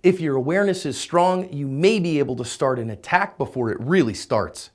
If your awareness is strong, you may be able to start an attack before it really starts.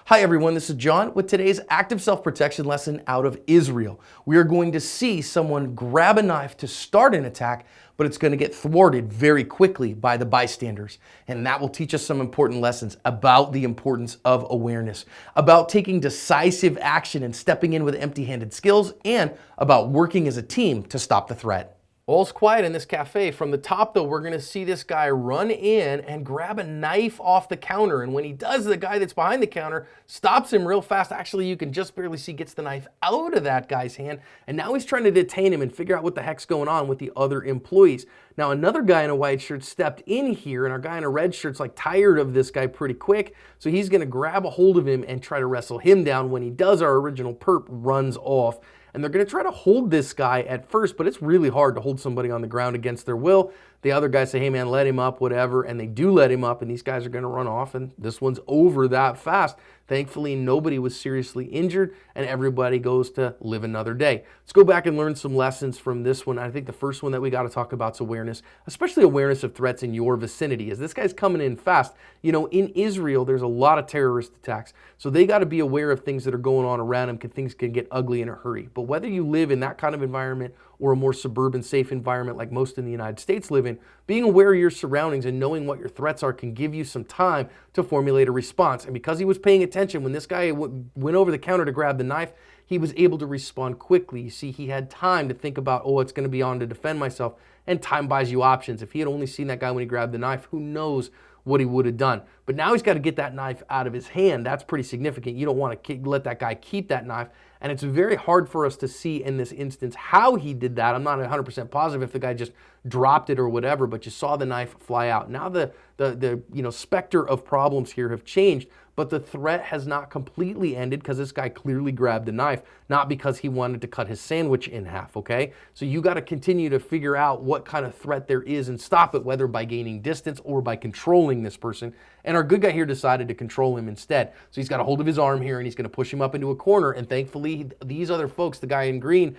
Hi everyone, this is John with today's active self-protection lesson out of Israel. We are going to see someone grab a knife to start an attack, but it's going to get thwarted very quickly by the bystanders. And that will teach us some important lessons about the importance of awareness, about taking decisive action and stepping in with empty-handed skills, and about working as a team to stop the threat. All's quiet in this cafe. From the top though, we're gonna see this guy run in and grab a knife off the counter. And when he does, the guy that's behind the counter stops him real fast. Actually, you can just barely see, gets the knife out of that guy's hand. And now he's trying to detain him and figure out what the heck's going on with the other employees. Now, another guy in a white shirt stepped in here, and our guy in a red shirt's like tired of this guy pretty quick. So he's gonna grab a hold of him and try to wrestle him down. When he does, our original perp runs off. And they're going to try to hold this guy at first, but it's really hard to hold somebody on the ground against their will. The other guys say, hey man, let him up, whatever. And they do let him up, and these guys are going to run off, and this one's over that fast. Thankfully, nobody was seriously injured, and everybody goes to live another day. Let's go back and learn some lessons from this one. I think the first one that we got to talk about is awareness, especially awareness of threats in your vicinity. As this guy's coming in fast, you know, in Israel, there's a lot of terrorist attacks. So they got to be aware of things that are going on around them, because things can get ugly in a hurry. But whether you live in that kind of environment or a more suburban, safe environment like most in the United States live in, being aware of your surroundings and knowing what your threats are can give you some time to formulate a response. And because he was paying attention, when this guy went over the counter to grab the knife, he was able to respond quickly. You see, he had time to think about, oh, it's going to be on to defend myself, and time buys you options. If he had only seen that guy when he grabbed the knife, who knows what he would have done. But now he's got to get that knife out of his hand. That's pretty significant. You don't want to let that guy keep that knife. And it's very hard for us to see in this instance how he did that. I'm not 100% positive if the guy just dropped it or whatever, but you saw the knife fly out. Now the specter of problems here have changed, but the threat has not completely ended, because this guy clearly grabbed the knife, not because he wanted to cut his sandwich in half, okay? So you got to continue to figure out what kind of threat there is and stop it, whether by gaining distance or by controlling this person. And our good guy here decided to control him instead. So he's got a hold of his arm here, and he's going to push him up into a corner. And thankfully, these other folks, the guy in green,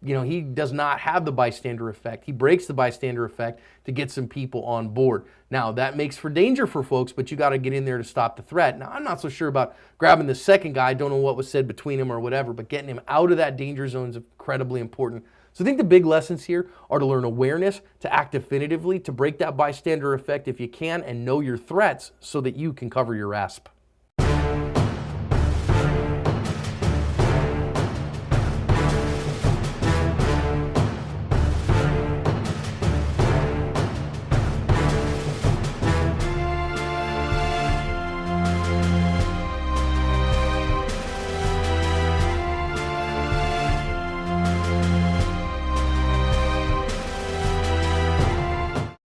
you know, he does not have the bystander effect. He breaks the bystander effect to get some people on board. Now, that makes for danger for folks, but you got to get in there to stop the threat. Now, I'm not so sure about grabbing the second guy. I don't know what was said between him or whatever, but getting him out of that danger zone is incredibly important. So I think the big lessons here are to learn awareness, to act definitively, to break that bystander effect if you can, and know your threats so that you can cover your asp.